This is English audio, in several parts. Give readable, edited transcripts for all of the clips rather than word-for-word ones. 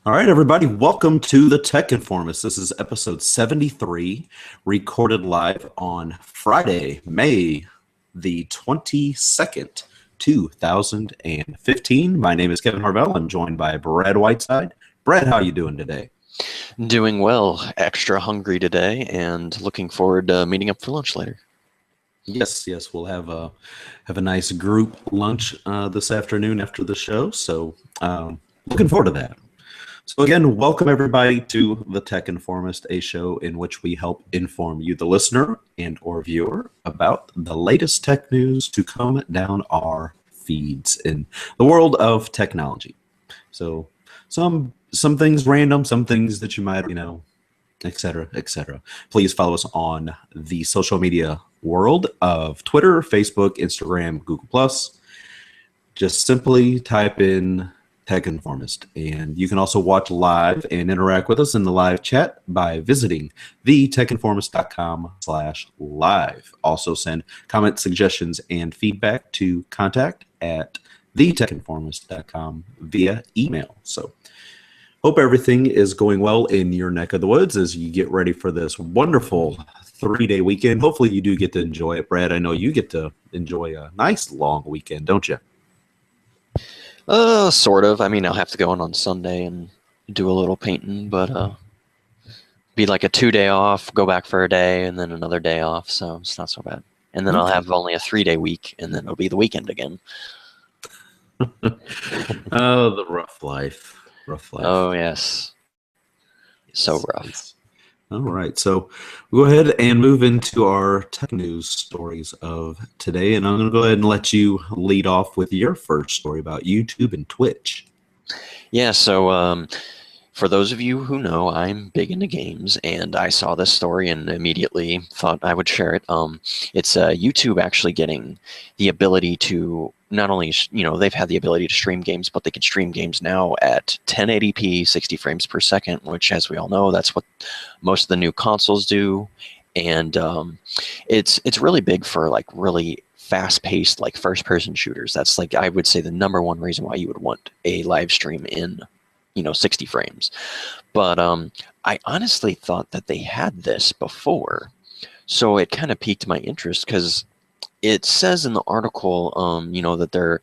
All right, everybody, welcome to the Tech Informist. This is episode 73, recorded live on Friday, May the 22nd, 2015. My name is Kevin Harvell. I'm joined by Brad Whiteside. Brad, how you doing today? Doing well. Extra hungry today and looking forward to meeting up for lunch later. Yes, we'll have a nice group lunch this afternoon after the show. So looking forward to that. So again, welcome everybody to the Tech Informist, a show in which we help inform you, the listener and or viewer, about the latest tech news to come down our feeds in the world of technology. So some things random, some things that you might, etc., etc. Please follow us on the social media world of Twitter, Facebook, Instagram, Google+. Just simply type in Tech Informist. And you can also watch live and interact with us in the live chat by visiting thetechinformist.com/live. Also send comments, suggestions, and feedback to contact at thetechinformist.com via email. So hope everything is going well in your neck of the woods as you get ready for this wonderful 3-day weekend. Hopefully you do get to enjoy it, Brad. I know you get to enjoy a nice long weekend, don't you? Sort of. I mean, I'll have to go in on Sunday and do a little painting, but be like a 2-day off, go back for a day, and then another day off, so it's not so bad. And then I'll have only a 3-day week, and then it'll be the weekend again. Oh, the rough life. Rough life. Oh, yes. So rough. All right, so we'll go ahead and move into our tech news stories of today, and I'm going to go ahead and let you lead off with your first story about YouTube and Twitch. Yeah, so for those of you who know, I'm big into games, and I saw this story and immediately thought I would share it. It's YouTube actually getting the ability to not only, they've had the ability to stream games, but they can stream games now at 1080p, 60 frames per second, which, as we all know, that's what most of the new consoles do. And it's really big for like really fast-paced, like first-person shooters. That's like, I would say, the number one reason why you would want a live stream in 60 frames. But I honestly thought that they had this before, so it kind of piqued my interest because it says in the article, that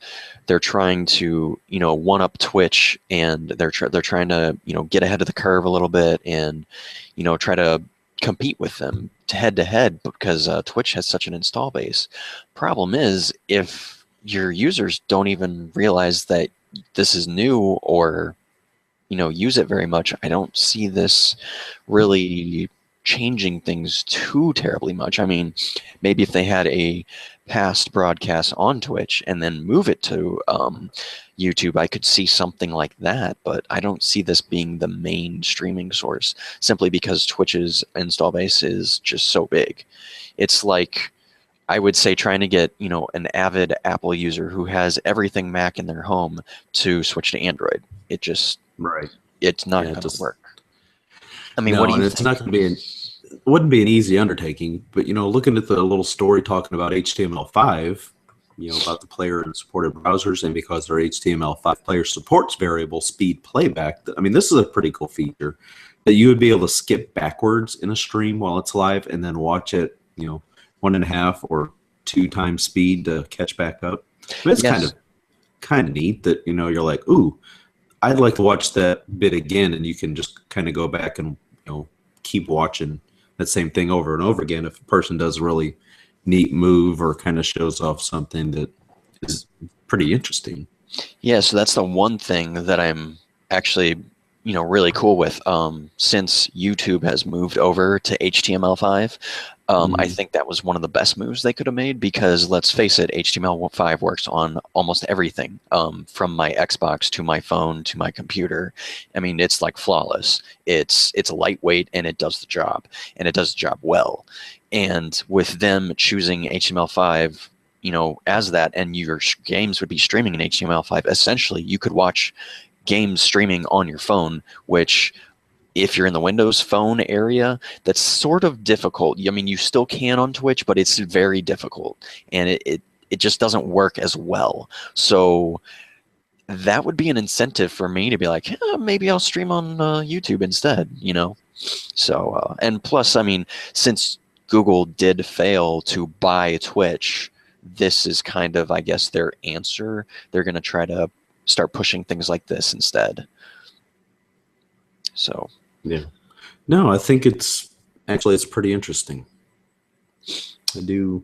they're trying to, one up Twitch, and they're trying to, get ahead of the curve a little bit, and, try to compete with them head to head because Twitch has such an install base. Problem is, if your users don't even realize that this is new or use it very much, I don't see this really changing things too terribly much. I mean, maybe if they had a past broadcast on Twitch and then move it to YouTube, I could see something like that, but I don't see this being the main streaming source simply because Twitch's install base is just so big. It's like, I would say, trying to get, an avid Apple user who has everything Mac in their home to switch to Android. It just, right. It's not going to work. I mean, no, what do you it's think? not going to be it wouldn't be an easy undertaking, but looking at the little story talking about HTML5, about the player and supported browsers, and because their HTML5 player supports variable speed playback, I mean, this is a pretty cool feature that you would be able to skip backwards in a stream while it's live and then watch it, 1.5 or 2 times speed to catch back up. I mean, it's kind of neat that, you're like, ooh, I'd like to watch that bit again, and you can just kind of go back and, keep watching that same thing over and over again if a person does a really neat move or kind of shows off something that is pretty interesting. Yeah, so that's the one thing that I'm actually, really cool with. Since YouTube has moved over to HTML5, I think that was one of the best moves they could have made because, let's face it, HTML5 works on almost everything, from my Xbox to my phone to my computer. I mean, it's like flawless. It's lightweight, and it does the job, and it does the job well. And with them choosing HTML5, as that, and your games would be streaming in HTML5, essentially you could watch games streaming on your phone, which, if you're in the Windows Phone area, that's sort of difficult. I mean, you still can on Twitch, but it's very difficult, and it just doesn't work as well. So that would be an incentive for me to be like, maybe I'll stream on YouTube instead, you know? So, and plus, I mean, since Google did fail to buy Twitch, this is kind of, I guess, their answer. They're going to try to start pushing things like this instead. So, Yeah. No, I think it's pretty interesting. I do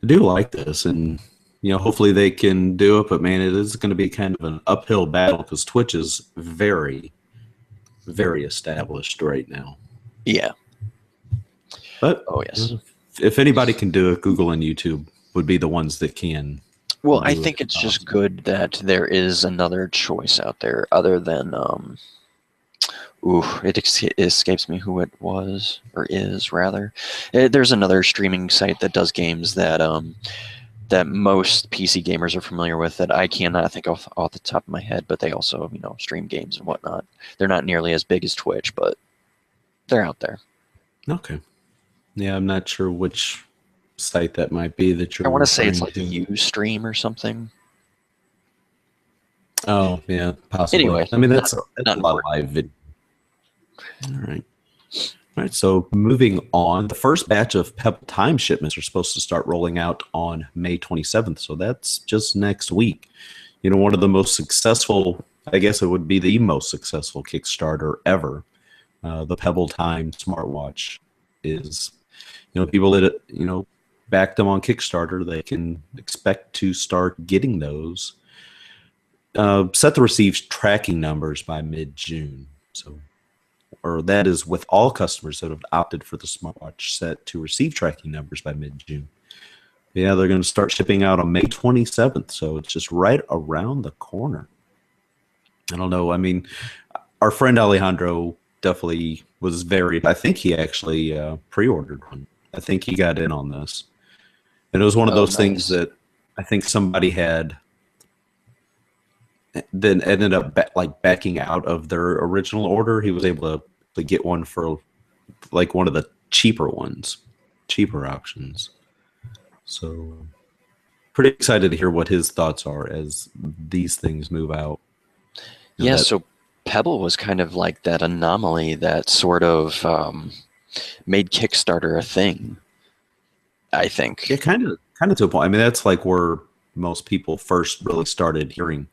like this, and hopefully they can do it. But man, it is going to be kind of an uphill battle because Twitch is very, very established right now. yeah. But oh yes, if anybody can do it, Google and YouTube would be the ones that can. Well, I think it's just good that there is another choice out there other than it escapes me who it was or is rather. There's another streaming site that does games that that most PC gamers are familiar with that I cannot think of off the top of my head, but they also stream games and whatnot. They're not nearly as big as Twitch, but they're out there. Okay. Yeah, I'm not sure which site that might be that you're. I want to say it's like Ustream or something. Oh yeah, possibly. Anyway, I mean that's a lot of live video. All right. All right, so moving on, the first batch of Pebble Time shipments are supposed to start rolling out on May 27th, so that's just next week. One of the most successful, I guess it would be the most successful Kickstarter ever. The Pebble Time smartwatch is, people that, backed them on Kickstarter, they can expect to start getting those. Set to receive tracking numbers by mid-June, or that is with all customers that have opted for the smartwatch set to receive tracking numbers by mid-June. Yeah, they're going to start shipping out on May 27th, so it's just right around the corner. I don't know. I mean, our friend Alejandro definitely was I think he actually pre-ordered one. I think he got in on this. And it was one of those things that I think somebody had then ended up backing out of their original order. He was able to get one for like one of the cheaper options. So pretty excited to hear what his thoughts are as these things move out. Yeah, so Pebble was kind of like that anomaly that sort of made Kickstarter a thing, I think. Yeah, kind of to a point. I mean, that's like where most people first really started hearing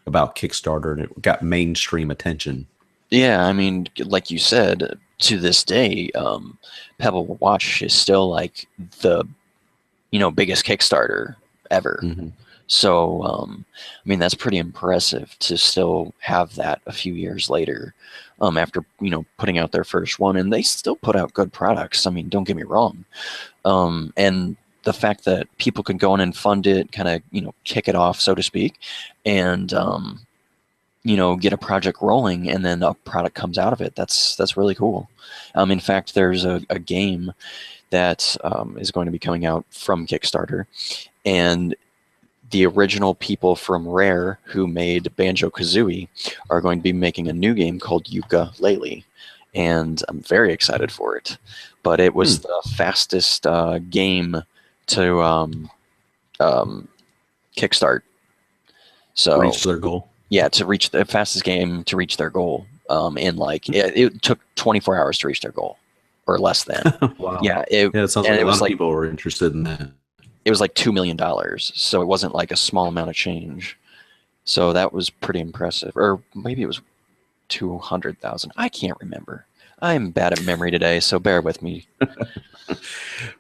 about Kickstarter, and it got mainstream attention. Yeah, I mean, like you said, to this day, Pebble Watch is still like the biggest Kickstarter ever. Mm-hmm. So, I mean, that's pretty impressive to still have that a few years later, after putting out their first one, and they still put out good products. I mean, don't get me wrong, and the fact that people can go in and fund it, kind of kick it off, so to speak, and get a project rolling, and then a product comes out of it. That's really cool. In fact, there's a game that is going to be coming out from Kickstarter, and the original people from Rare who made Banjo-Kazooie are going to be making a new game called Yooka-Laylee, and I'm very excited for it. But it was the fastest game to kickstart. So reach their goal. Yeah, to reach the fastest game to reach their goal. It took 24 hours to reach their goal, or less than. Wow. Yeah, it sounds like a lot of people were interested in that. It was like $2 million, so it wasn't like a small amount of change. So that was pretty impressive. Or maybe it was 200,000. I can't remember. I'm bad at memory today, so bear with me.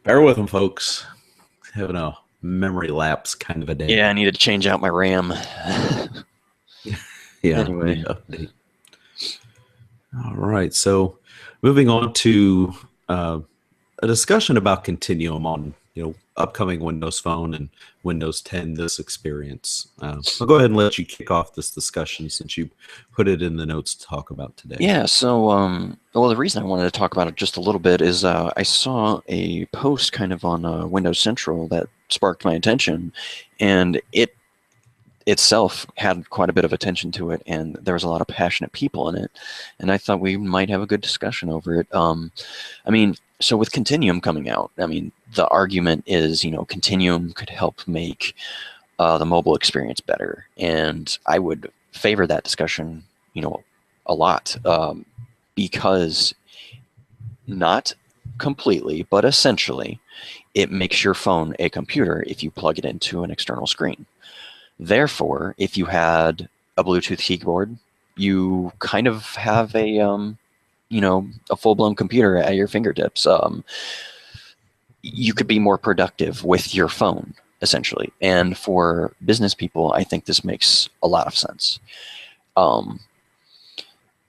Bear with them, folks. Having a memory lapse kind of a day. Yeah, I need to change out my RAM. Yeah. Anyway. Update. All right. So moving on to a discussion about Continuum on upcoming Windows Phone and Windows 10 this experience. I'll go ahead and let you kick off this discussion since you put it in the notes to talk about today. Yeah, so well, the reason I wanted to talk about it just a little bit is I saw a post kind of on Windows Central that sparked my attention, and it itself had quite a bit of attention to it, and there was a lot of passionate people in it, and I thought we might have a good discussion over it. I mean, so with Continuum coming out, I mean, the argument is, Continuum could help make the mobile experience better, and I would favor that discussion, a lot, because not completely, but essentially, it makes your phone a computer if you plug it into an external screen. Therefore, if you had a Bluetooth keyboard, you kind of have a full-blown computer at your fingertips. You could be more productive with your phone, essentially. And for business people, I think this makes a lot of sense.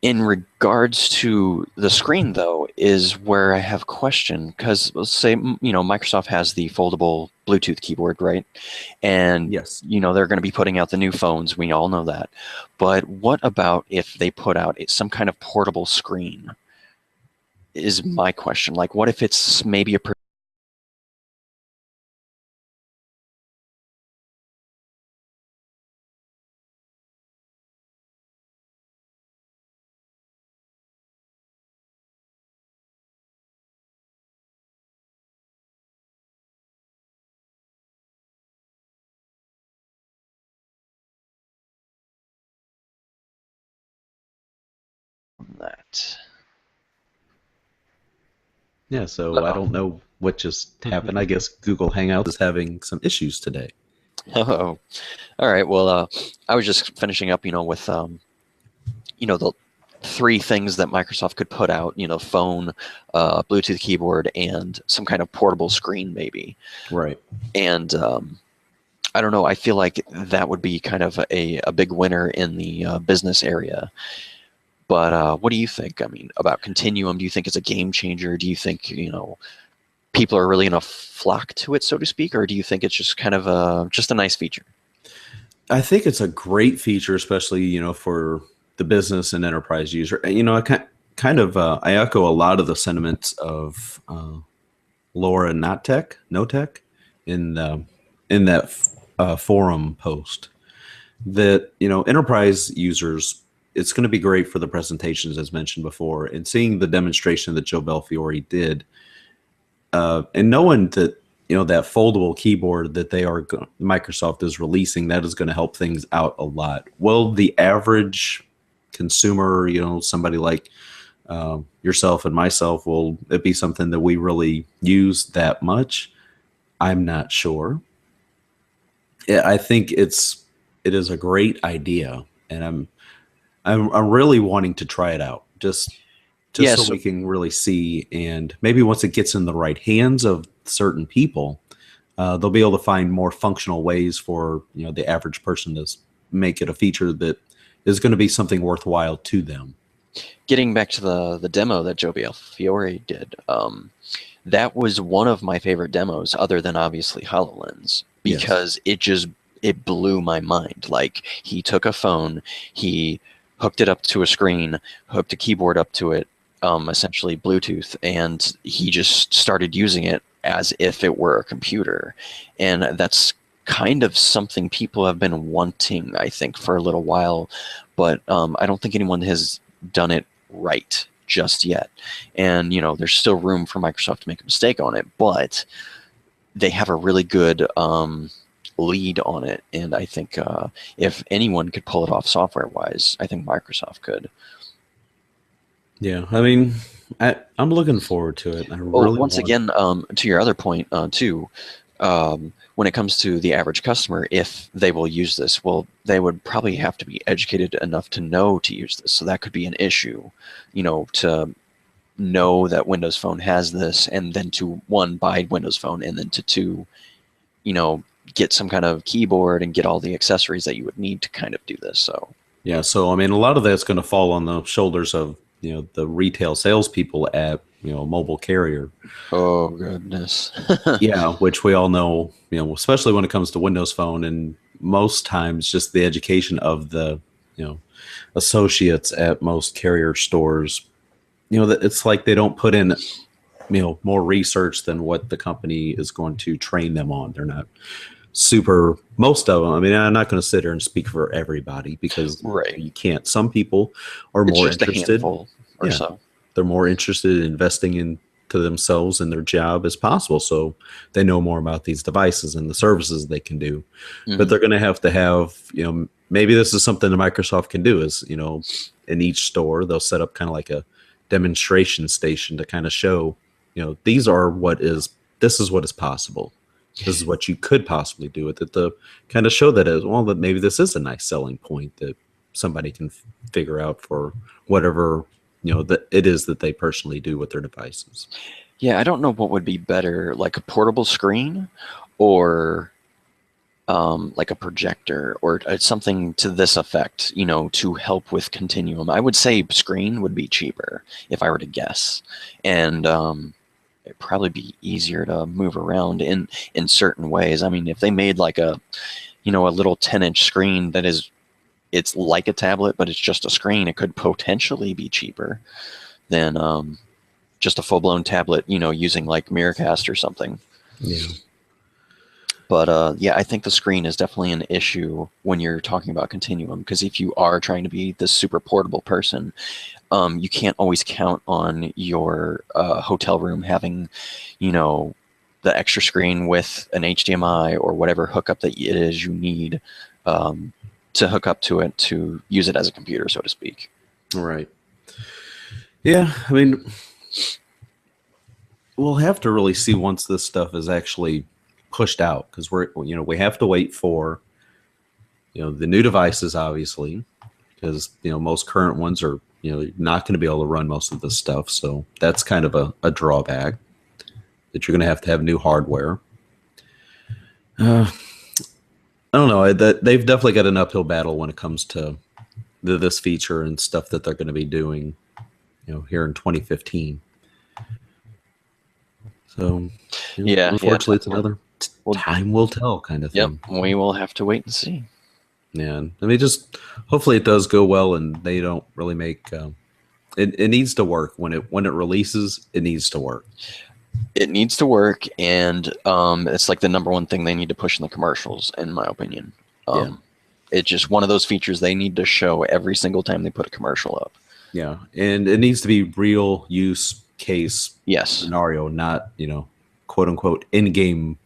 In regards to the screen, though, is where I have a question, because let's say, Microsoft has the foldable Bluetooth keyboard, right? And, Yes. they're going to be putting out the new phones. We all know that. But what about if they put out some kind of portable screen, is my question. Like, what if it's maybe a that? Yeah, so I don't know what just happened. I guess Google Hangouts is having some issues today. Oh, all right. Well, I was just finishing up, with the three things that Microsoft could put out, phone, Bluetooth keyboard, and some kind of portable screen, maybe. Right. And I don't know. I feel like that would be kind of a big winner in the business area. But what do you think? I mean, about Continuum? Do you think it's a game changer? Do you think people are really going to flock to it, so to speak, or do you think it's just kind of just a nice feature? I think it's a great feature, especially for the business and enterprise user. I echo a lot of the sentiments of Laura Notek in that forum post. That enterprise users, it's going to be great for the presentations as mentioned before, and seeing the demonstration that Joe Belfiore did, and knowing that that foldable keyboard that Microsoft is releasing, that is going to help things out a lot. Well, the average consumer, somebody like yourself and myself, will it be something that we really use that much? I'm not sure. Yeah, I think it is a great idea, and I'm really wanting to try it out, just Yeah. so So we can really see, and maybe once it gets in the right hands of certain people, they'll be able to find more functional ways for the average person to make it a feature that is going to be something worthwhile to them. getting back to the demo that Joe Fiore did, that was one of my favorite demos, other than obviously HoloLens, because it blew my mind. Like, he took a phone, he hooked it up to a screen, hooked a keyboard up to it, essentially Bluetooth, and he just started using it as if it were a computer. And that's kind of something people have been wanting, I think, for a little while, but I don't think anyone has done it right just yet. And there's still room for Microsoft to make a mistake on it, but they have a really good lead on it. And I think if anyone could pull it off software wise, I think Microsoft could. Yeah, I mean, I'm looking forward to it. Well, once again, to your other point, too, when it comes to the average customer, if they will use this, well, they would probably have to be educated enough to know to use this. So that could be an issue, to know that Windows Phone has this, and then to, one, buy Windows Phone, and then to two, get some kind of keyboard and get all the accessories that you would need to kind of do this. So yeah, so I mean, a lot of that's going to fall on the shoulders of the retail salespeople at a mobile carrier. Oh goodness. Yeah, which we all know, especially when it comes to Windows Phone, and most times just the education of the associates at most carrier stores. That it's like they don't put in more research than what the company is going to train them on. They're not most of them. I mean, I'm not going to sit here and speak for everybody, because right. You can't. Some people are more interested. A handful or so. They're more interested in investing into themselves and their job as possible, so they know more about these devices and the services they can do. Mm-hmm. But they're going to have maybe this is something that Microsoft can do is, in each store, they'll set up kind of like a demonstration station to kind of show, this is what is possible. This is what you could possibly do with it to kind of show that as well, that maybe this is a nice selling point that somebody can figure out for whatever, that it is that they personally do with their devices. Yeah, I don't know what would be better, like a portable screen or like a projector or something to this effect, to help with Continuum. I would say screen would be cheaper if I were to guess. And it'd probably be easier to move around in certain ways. I mean, if they made like a little 10-inch screen it's like a tablet, but it's just a screen, it could potentially be cheaper than just a full-blown tablet, using like Miracast or something. Yeah. But yeah, I think the screen is definitely an issue when you're talking about Continuum, because if you are trying to be this super portable person, you can't always count on your hotel room having, the extra screen with an HDMI or whatever hookup that it is you need to hook up to it to use it as a computer, so to speak. Right. Yeah, I mean, we'll have to really see once this stuff is actually pushed out, because we have to wait for the new devices, obviously, because most current ones are not going to be able to run most of this stuff, so that's kind of a drawback, that you're going to have new hardware. I don't know, that they've definitely got an uphill battle when it comes to this feature and stuff that they're going to be doing here in 2015. So yeah, unfortunately, it's another time will tell kind of thing. Yep, we will have to wait and see. Yeah, I mean, just hopefully it does go well, and they don't really make it needs to work when it releases. It needs to work. It needs to work, and it's like the number one thing they need to push in the commercials, in my opinion. It's just one of those features they need to show every single time they put a commercial up. Yeah, and it needs to be real use case scenario, not quote unquote in-game,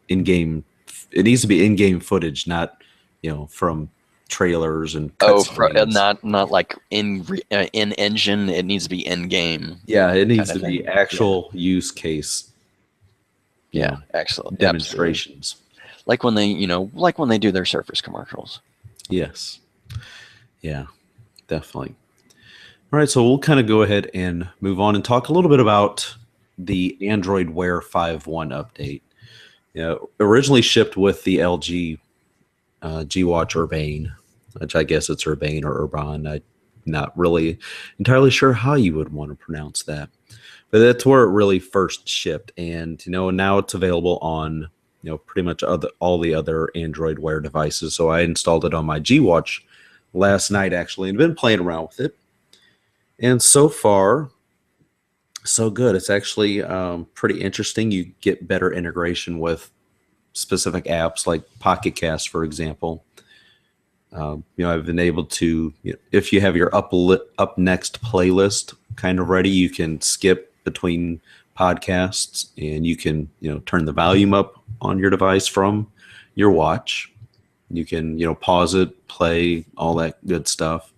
in-game. It needs to be in-game footage, not from trailers and not like in engine. It needs to be in game. Yeah, it needs to be actual use case. Yeah, excellent demonstrations. Absolutely. Like when they do their Surface commercials. Yes. Yeah, definitely. All right, so we'll kind of go ahead and move on and talk a little bit about the Android Wear 5.1 update. Originally shipped with the LG G-Watch Urbane, which I guess it's Urbane or Urban. I'm not really entirely sure how you would want to pronounce that. But that's where it really first shipped. And, now it's available on, pretty much all the other Android Wear devices. So I installed it on my G-Watch last night, actually, and been playing around with it. And so far, so good. It's actually pretty interesting. You get better integration with specific apps like Pocket Cast, for example. I've been able to, if you have your up next playlist kind of ready, you can skip between podcasts, and you can, turn the volume up on your device from your watch. You can, pause it, play, all that good stuff.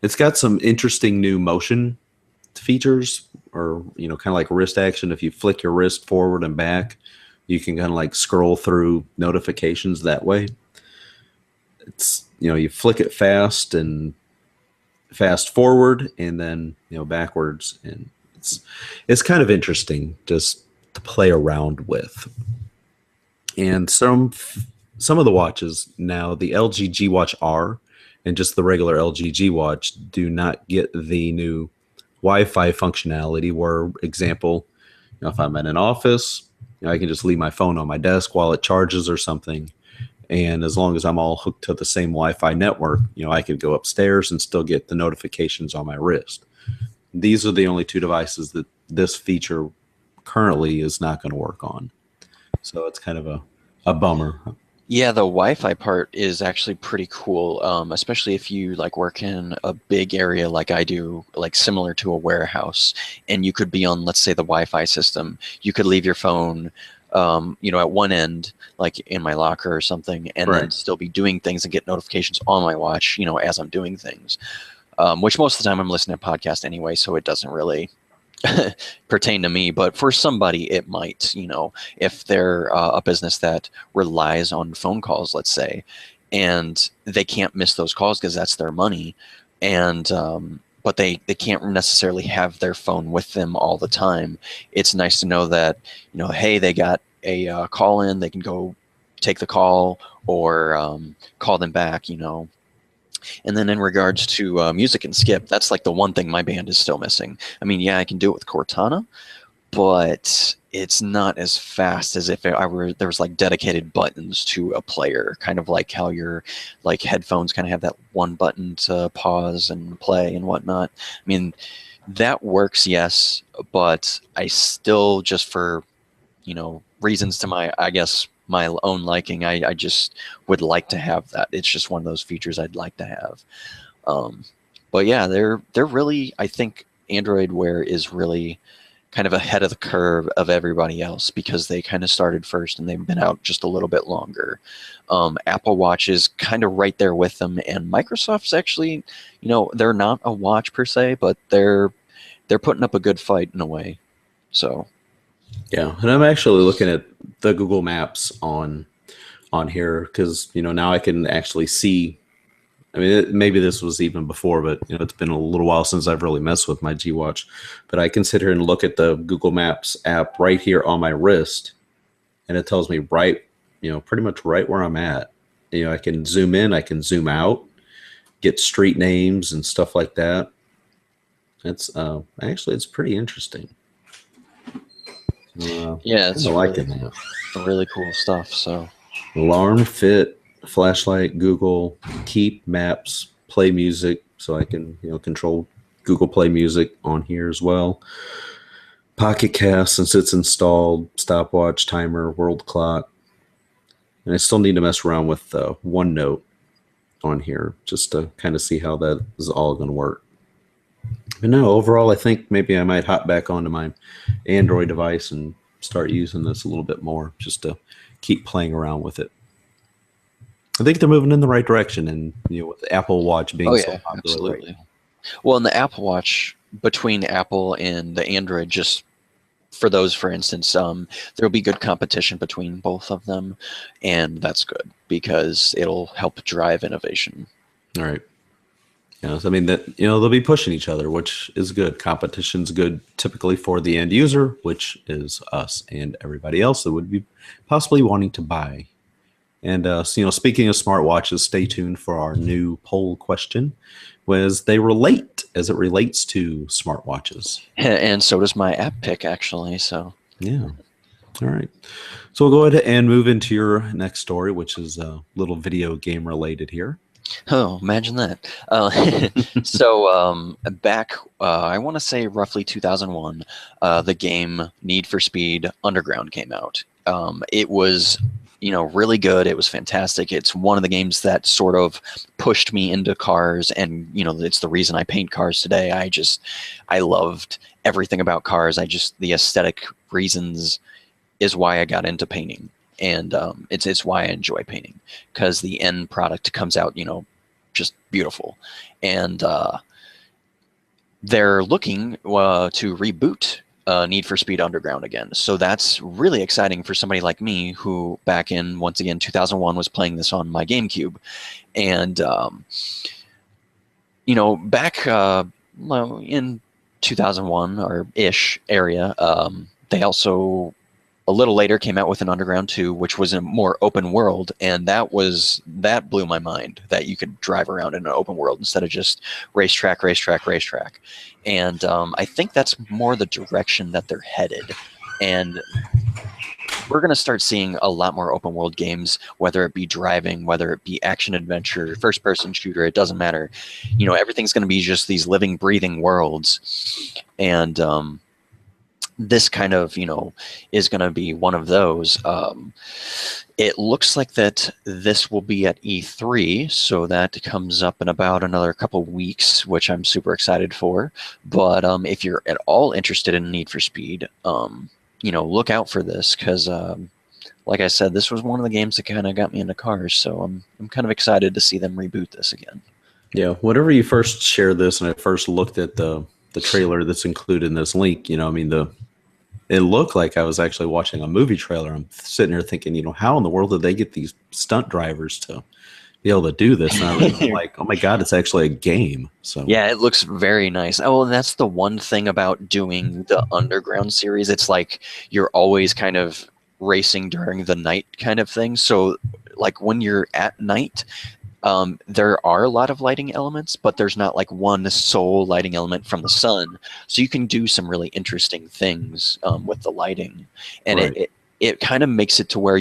It's got some interesting new motion features, or, kind of like wrist action. If you flick your wrist forward and back, you can kind of like scroll through notifications that way. It's, you flick it fast and fast forward, and then, backwards. And it's kind of interesting just to play around with. And some of the watches now, the LG G Watch R and just the regular LG G Watch, do not get the new Wi-Fi functionality where, example, if I'm in an office, I can just leave my phone on my desk while it charges or something. And as long as I'm all hooked to the same Wi-Fi network, I could go upstairs and still get the notifications on my wrist. These are the only two devices that this feature currently is not going to work on. So it's kind of a bummer. Yeah, the Wi-Fi part is actually pretty cool, especially if you like work in a big area like I do, like similar to a warehouse, and you could be on, let's say, the Wi-Fi system. You could leave your phone at one end, like in my locker or something, and then Right. still be doing things and get notifications on my watch, as I'm doing things. Which most of the time I'm listening to podcasts anyway, so it doesn't really pertain to me. But for somebody, it might, if they're a business that relies on phone calls, let's say, and they can't miss those calls because that's their money. And, but they can't necessarily have their phone with them all the time. It's nice to know that, hey, they got a call in, they can go take the call or call them back, And then in regards to music and skip, that's like the one thing my band is still missing. I mean, yeah, I can do it with Cortana, but it's not as fast as if there was like dedicated buttons to a player, kind of like how your like headphones kind of have that one button to pause and play and whatnot. I mean, that works, yes, but I still, just for reasons to I guess my own liking, I just would like to have that. It's just one of those features I'd like to have. But yeah, they're really, I think Android Wear is really kind of ahead of the curve of everybody else because they kind of started first and they've been out just a little bit longer. Apple Watch is kind of right there with them, and Microsoft's actually, they're not a watch per se, but they're putting up a good fight in a way. So Yeah, and I'm actually looking at the Google Maps on here because now I can actually see. I mean, maybe this was even before, but it's been a little while since I've really messed with my G Watch. But I can sit here and look at the Google Maps app right here on my wrist, and it tells me pretty much right where I'm at. I can zoom in, I can zoom out, get street names and stuff like that. It's it's pretty interesting. yeah, it's liking that. Really cool stuff. So Alarm, Fit, flashlight, Google, Keep, Maps, Play Music, so I can control Google Play Music on here as well. Pocket Cast, since it's installed, stopwatch, timer, world clock, and I still need to mess around with OneNote on here just to kind of see how that is all going to work. But no, overall, I think maybe I might hop back onto my Android device and start using this a little bit more just to keep playing around with it. I think they're moving in the right direction, and with the Apple Watch being so popular. Absolutely. Right. Well, in the Apple Watch, between Apple and the Android, just for those, for instance, there'll be good competition between both of them, and that's good because it'll help drive innovation. All right. I mean that they'll be pushing each other, which is good. Competition's good typically for the end user, which is us and everybody else that would be possibly wanting to buy. And speaking of smartwatches, stay tuned for our new poll question, as it relates to smartwatches. And so does my app pick, actually. So yeah. All right. So we'll go ahead and move into your next story, which is a little video game related here. Oh, imagine that. So back, I want to say roughly 2001, the game Need for Speed Underground came out. It was, really good. It was fantastic. It's one of the games that sort of pushed me into cars, and, it's the reason I paint cars today. I loved everything about cars. The aesthetic reasons is why I got into painting. And it's why I enjoy painting, because the end product comes out, just beautiful. And they're looking to reboot Need for Speed Underground again. So that's really exciting for somebody like me who back in, once again, 2001 was playing this on my GameCube. And, back in 2001 or ish area, they also a little later came out with an Underground 2, which was a more open world, and that blew my mind, that you could drive around in an open world instead of just racetrack. And I think that's more the direction that they're headed. And we're going to start seeing a lot more open world games, whether it be driving, whether it be action adventure, first person shooter, it doesn't matter. Everything's going to be just these living, breathing worlds. And this kind of, is going to be one of those. It looks like that this will be at E3, so that comes up in about another couple weeks, which I'm super excited for. But if you're at all interested in Need for Speed, look out for this, because like I said, this was one of the games that kind of got me into cars, so I'm kind of excited to see them reboot this again. Yeah, whenever you first shared this and I first looked at the trailer that's included in this link, I mean it looked like I was actually watching a movie trailer. I'm sitting here thinking, how in the world did they get these stunt drivers to be able to do this? And I'm like, oh my God, it's actually a game. So Yeah, it looks very nice. Oh, and that's the one thing about doing the Underground series. It's like you're always kind of racing during the night kind of thing. So like when you're at night, there are a lot of lighting elements, but there's not like one sole lighting element from the sun. So you can do some really interesting things with the lighting. And right. it kind of makes it to where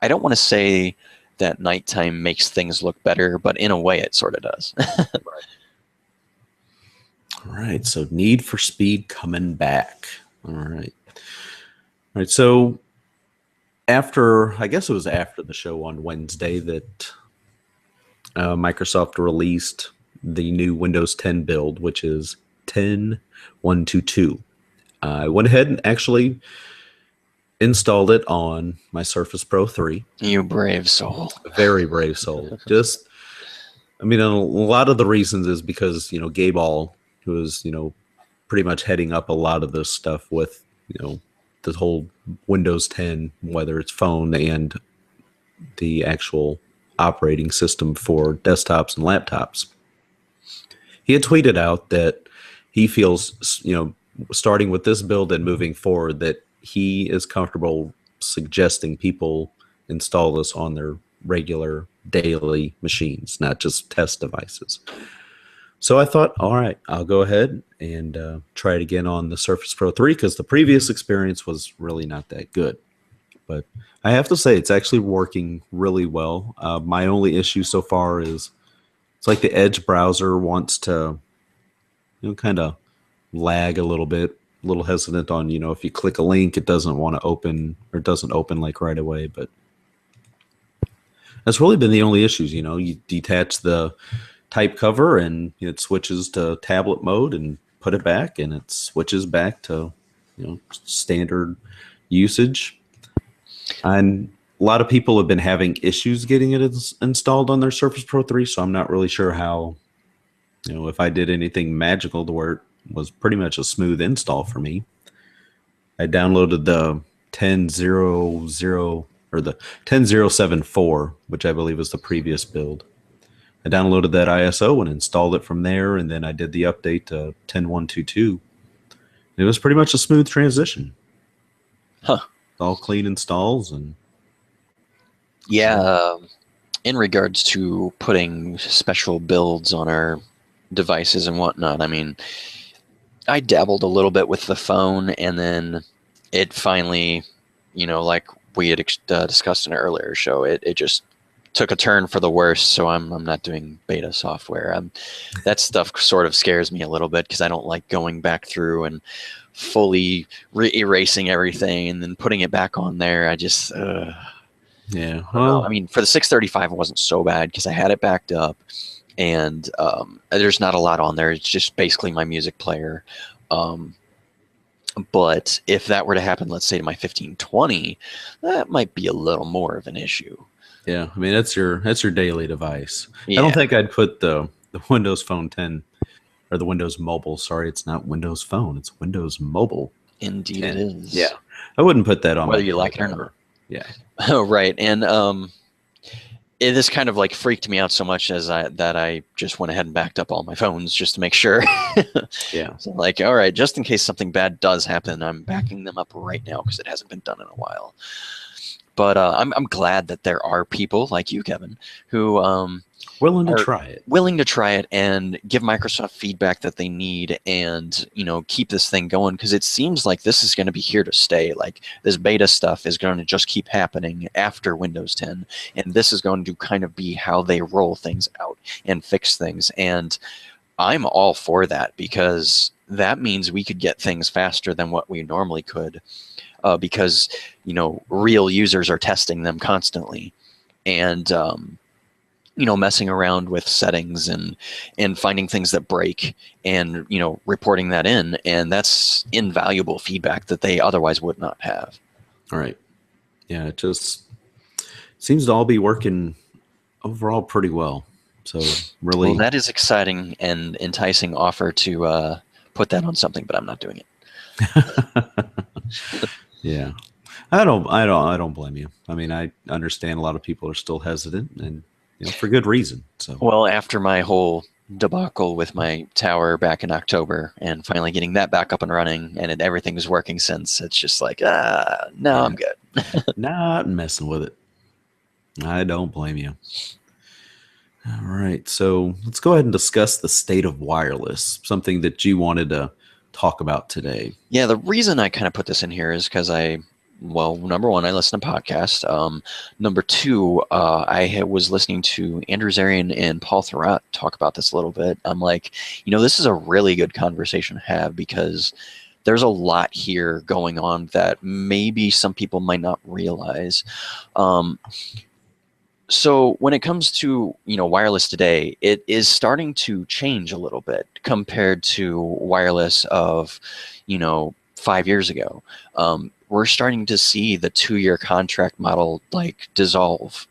I don't want to say that nighttime makes things look better, but in a way it sort of does. All right, so Need for Speed coming back. All right. All right, so I guess it was after the show on Wednesday that Microsoft released the new Windows 10 build, which is 10.122. I went ahead and actually installed it on my Surface Pro 3. You brave soul. Very brave soul. I mean, a lot of the reasons is because, Gabe All, who was, pretty much heading up a lot of this stuff with, the whole Windows 10, whether it's phone and the actual operating system for desktops and laptops. He had tweeted out that he feels, starting with this build and moving forward, that he is comfortable suggesting people install this on their regular daily machines, not just test devices. So I thought, all right, I'll go ahead and try it again on the Surface Pro 3 because the previous experience was really not that good. But I have to say it's actually working really well. My only issue so far is it's like the Edge browser wants to, kind of lag a little bit, a little hesitant on, if you click a link, it doesn't want to open or doesn't open like right away. But that's really been the only issues. You detach the type cover and it switches to tablet mode and put it back and it switches back to, standard usage. And a lot of people have been having issues getting it installed on their Surface Pro 3, so I'm not really sure how, if I did anything magical to where it was pretty much a smooth install for me. I downloaded the 10.0.0 or the 10.0.7.4, which I believe was the previous build. I downloaded that ISO and installed it from there, and then I did the update to 10.122. It was pretty much a smooth transition. Huh. All clean installs and in regards to putting special builds on our devices and whatnot, I mean, I dabbled a little bit with the phone, and then it finally, like we had discussed in an earlier show, it just took a turn for the worse. So I'm not doing beta software. That stuff sort of scares me a little bit because I don't like going back through and fully erasing everything and then putting it back on there. I just yeah. Well, I mean, for the 635 it wasn't so bad because I had it backed up, and there's not a lot on there. It's just basically my music player. But if that were to happen, let's say to my 1520, that might be a little more of an issue. Yeah, I mean that's your daily device. Yeah. I don't think I'd put the Windows Phone 10 or the Windows Mobile. Sorry, it's not Windows Phone. It's Windows Mobile. Indeed, 10. it is. Yeah, I wouldn't put that on whether my you like it or not. Yeah. Oh, right. And it just kind of like freaked me out so much that I just went ahead and backed up all my phones just to make sure. Yeah. So like, all right, just in case something bad does happen, I'm backing them up right now because it hasn't been done in a while. But I'm glad that there are people like you, Kevin, who willing to try it and give Microsoft feedback that they need, and keep this thing going, because it seems like this is going to be here to stay. Like this beta stuff is going to just keep happening after Windows 10, and this is going to kind of be how they roll things out and fix things. And I'm all for that, because that means we could get things faster than what we normally could. Because real users are testing them constantly, and messing around with settings and finding things that break and, reporting that in. And that's invaluable feedback that they otherwise would not have. All right. Yeah, it just seems to all be working overall pretty well. So really, Well, that is exciting and enticing offer to put that on something, but I'm not doing it. yeah. I don't blame you. I mean, I understand a lot of people are still hesitant, and for good reason. So Well, after my whole debacle with my tower back in October and finally getting that back up and running and everything was working since, it's just like, no, I'm good. not messing with it. I don't blame you. All right, so let's go ahead and discuss the state of wireless, something that you wanted to talk about today. Yeah, the reason I kind of put this in here is because number one, I listen to podcasts. Number two, I was listening to Andrew Zarian and Paul Thurrott talk about this a little bit. I'm like, this is a really good conversation to have because there's a lot here going on that maybe some people might not realize. So when it comes to wireless today, it is starting to change a little bit compared to wireless of 5 years ago. We're starting to see the 2-year contract model like dissolve,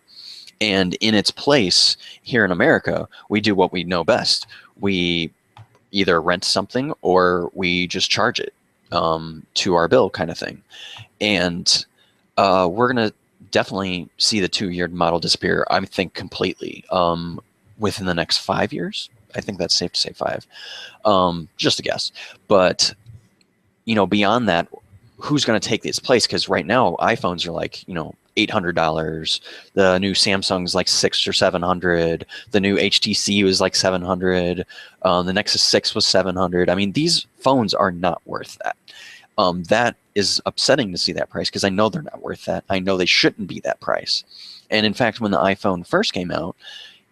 and in its place here in America, we do what we know best. We either rent something or we just charge it to our bill, kind of thing, and we're gonna definitely see the 2-year model disappear, I think, completely within the next 5 years. I think that's safe to say 5. Just a guess. But, beyond that, who's going to take its place? Because right now, iPhones are like, $800. The new Samsung's like $600 or $700. The new HTC was like $700. The Nexus 6 was $700. I mean, these phones are not worth that. That is upsetting to see that price because I know they're not worth that. I know they shouldn't be that price. And in fact, when the iPhone first came out,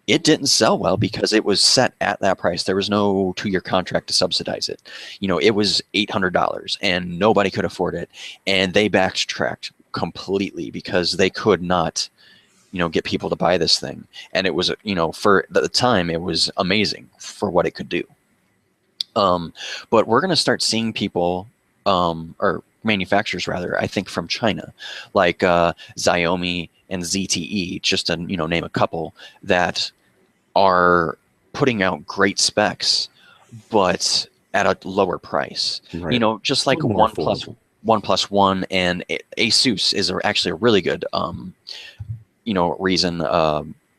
it didn't sell well because it was set at that price. There was no 2-year contract to subsidize it. It was $800 and nobody could afford it. And they backtracked completely because they could not, get people to buy this thing. And it was, for the time, it was amazing for what it could do. But we're going to start seeing people or manufacturers rather, I think from China, like Xiaomi and ZTE, just to name a couple, that are putting out great specs, but at a lower price. Right. Just like OnePlus One and Asus is actually a really good reason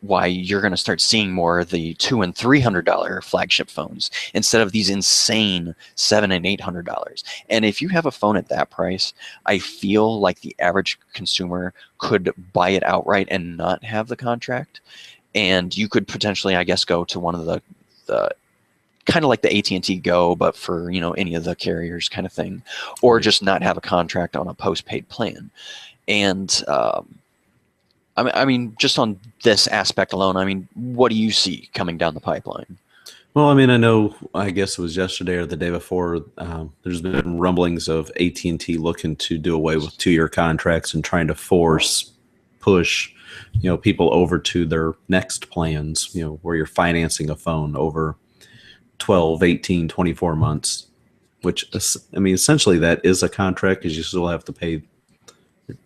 why you're going to start seeing more of the $200 and $300 flagship phones instead of these insane $700 and $800. And if you have a phone at that price, I feel like the average consumer could buy it outright and not have the contract. And you could potentially, I guess, go to one of the kind of like the AT&T Go, but for any of the carriers kind of thing, or just not have a contract on a postpaid plan. And I mean, just on this aspect alone, I mean, what do you see coming down the pipeline? Well, I mean, I guess it was yesterday or the day before, there's been rumblings of AT&T looking to do away with 2-year contracts and trying to push, people over to their next plans, where you're financing a phone over 12, 18, 24 months, which, I mean, essentially that is a contract because you still have to pay.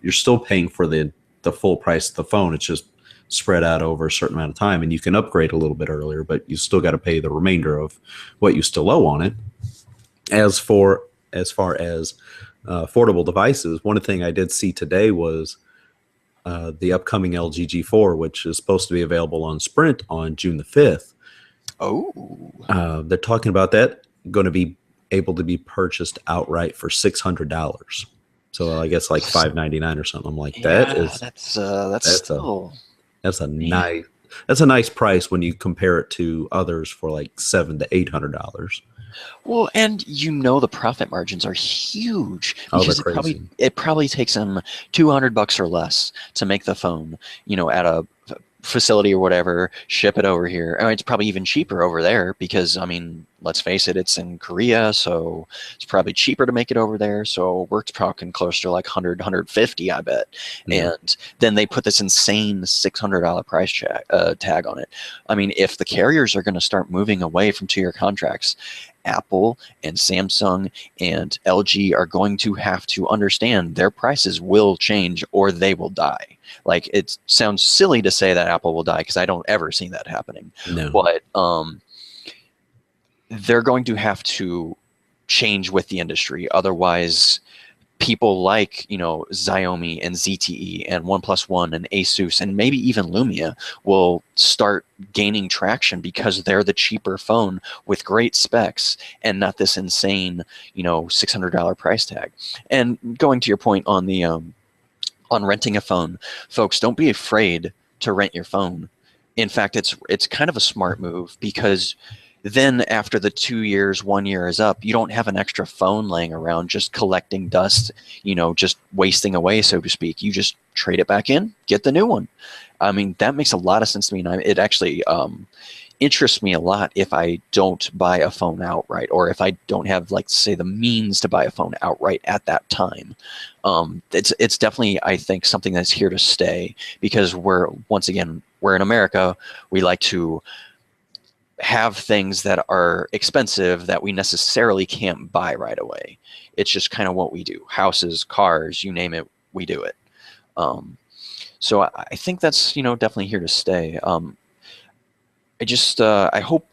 You're still paying for the full price of the phone. It's just spread out over a certain amount of time, and you can upgrade a little bit earlier, but you still got to pay the remainder of what you still owe on it. As far as affordable devices, one thing I did see today was the upcoming LG G4, which is supposed to be available on Sprint on June the 5th. Oh, they're talking about that going to be able to be purchased outright for $600. So I guess like $599 or something like that. That's a nice price when you compare it to others for like $700 to $800. Well, and the profit margins are huge because it probably takes them $200 or less to make the phone, at a facility or whatever, ship it over here. I mean, it's probably even cheaper over there because, I mean, let's face it, it's in Korea, so it's probably cheaper to make it over there. So we're talking closer to like 100, 150, I bet. Yeah. And then they put this insane $600 price tag on it. I mean, if the carriers are going to start moving away from 2-year contracts, Apple and Samsung and LG are going to have to understand their prices will change or they will die. Like, it sounds silly to say that Apple will die because I don't ever see that happening. No. But they're going to have to change with the industry. Otherwise, people like, Xiaomi and ZTE and OnePlus One and Asus and maybe even Lumia will start gaining traction because they're the cheaper phone with great specs and not this insane, $600 price tag. And going to your point on the on renting a phone, folks, don't be afraid to rent your phone. In fact, it's kind of a smart move, because then after the 2 years, 1 year is up, you don't have an extra phone laying around just collecting dust, just wasting away, so to speak. You just trade it back in, get the new one. I mean, that makes a lot of sense to me. And it actually interests me a lot if I don't buy a phone outright, or if I don't have, like, say, the means to buy a phone outright at that time. It's definitely, I think, something that's here to stay, because once again, we're in America. We like to have things that are expensive that we necessarily can't buy right away. It's just kind of what we do. Houses, cars, you name it, we do it. So I think that's, definitely here to stay. I hope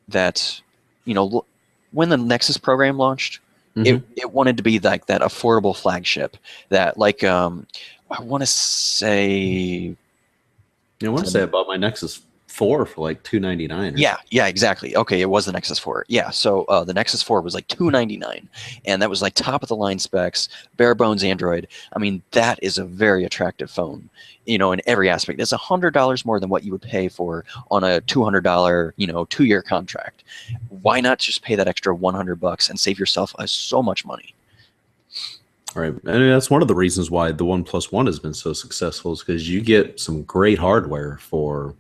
that, when the Nexus program launched, it wanted to be like that affordable flagship that, like, I want to say, I bought my Nexus 4 for like $299. Yeah, exactly. Okay, it was the Nexus 4. Yeah, so the Nexus 4 was like $299, and that was like top of the line specs, bare bones Android. I mean, that is a very attractive phone, in every aspect. It's $100 more than what you would pay for on a $200, 2-year contract. Why not just pay that extra $100 and save yourself so much money? All right, and that's one of the reasons why the OnePlus One has been so successful, is because you get some great hardware for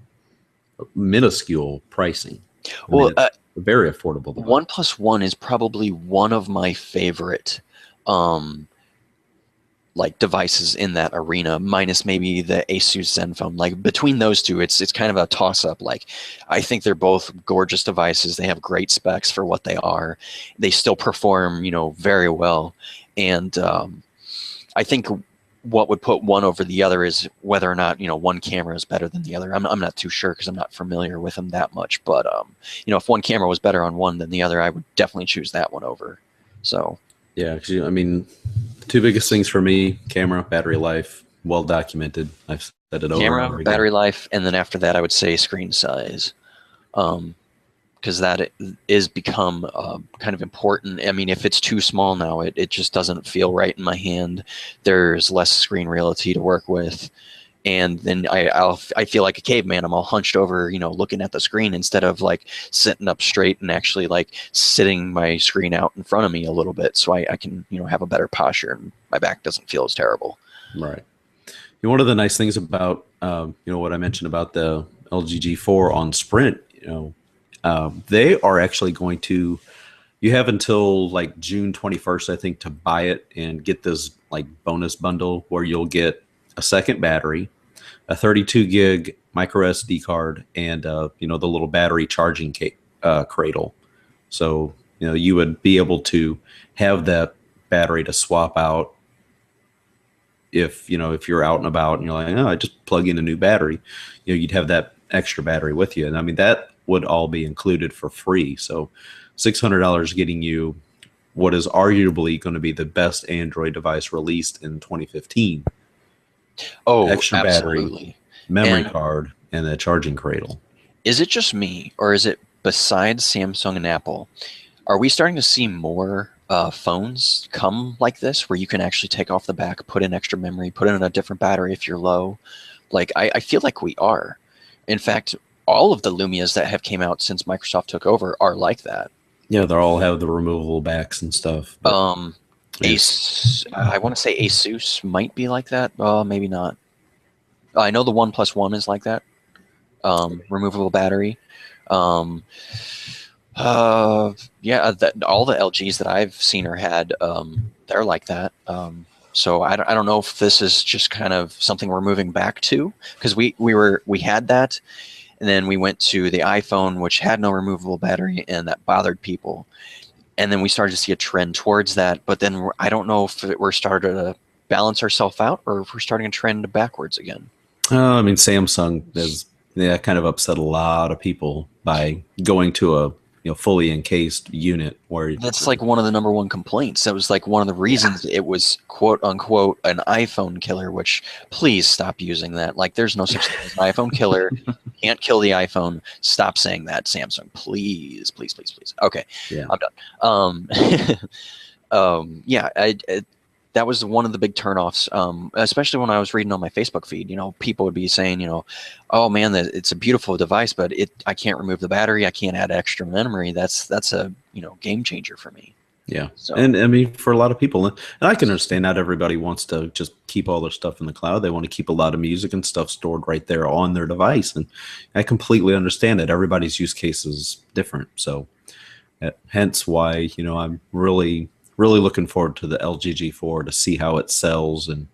minuscule pricing. It's very affordable. OnePlus One is probably one of my favorite devices in that arena, minus maybe the Asus Zenfone. Like, between those two, it's kind of a toss-up. Like, I think they're both gorgeous devices. They have great specs for what they are. They still perform, very well. And I think what would put one over the other is whether or not, one camera is better than the other. I'm not too sure, because I'm not familiar with them that much. But, if one camera was better on one than the other, I would definitely choose that one over. So, yeah, I mean, the two biggest things for me: camera, battery life, well documented. I've said it over. Camera, battery life, and then after that, I would say screen size. Because that is become kind of important. I mean, if it's too small now, it just doesn't feel right in my hand. There's less screen reality to work with. And then I feel like a caveman. I'm all hunched over, looking at the screen, instead of like sitting up straight and actually like sitting my screen out in front of me a little bit, so I can, have a better posture and my back doesn't feel as terrible. Right. One of the nice things about, what I mentioned about the LG G4 on Sprint, they are actually going to, you have until like June 21st, I think, to buy it and get this like bonus bundle where you'll get a second battery, a 32 gig micro SD card, and the little battery charging cradle. So you would be able to have that battery to swap out if you're out and about and you're like, oh, I just plug in a new battery. You'd have that extra battery with you, and I mean, that would all be included for free. So $600 getting you what is arguably going to be the best Android device released in 2015. Oh, extra absolutely. Battery, memory card, and a charging cradle. Is it just me, or is it, besides Samsung and Apple, are we starting to see more phones come like this, where you can actually take off the back, put in extra memory, put in a different battery if you're low? Like, I feel like we are. In fact, all of the Lumias that have came out since Microsoft took over are like that. Yeah, they all have the removable backs and stuff. Ace, I want to say Asus might be like that. Maybe not. I know the OnePlus One is like that. Removable battery. Yeah, all the LGs that I've seen or had, they're like that. So I don't know if this is just kind of something we're moving back to, because we had that, and then we went to the iPhone, which had no removable battery, and that bothered people. And then we started to see a trend towards that. But then I don't know if we're starting to balance ourselves out, or if we're starting a trend backwards again. I mean, Samsung has kind of upset a lot of people by going to a fully encased unit where That's like one of the number one complaints. That was like one of the reasons it was quote unquote an iPhone killer, which please stop using that. Like there's no such thing as an iPhone killer. Can't kill the iPhone. Stop saying that, Samsung. Please, please, please, please. Okay, yeah. I'm done. Yeah, that was one of the big turnoffs, especially when I was reading on my Facebook feed. People would be saying, oh man, it's a beautiful device, but I can't remove the battery. I can't add extra memory. That's a game changer for me. Yeah. So, And I mean, for a lot of people, and I can understand not everybody wants to just keep all their stuff in the cloud. They want to keep a lot of music and stuff stored right there on their device. And I completely understand that everybody's use case is different. So hence why, I'm really, really looking forward to the LG G4 to see how it sells and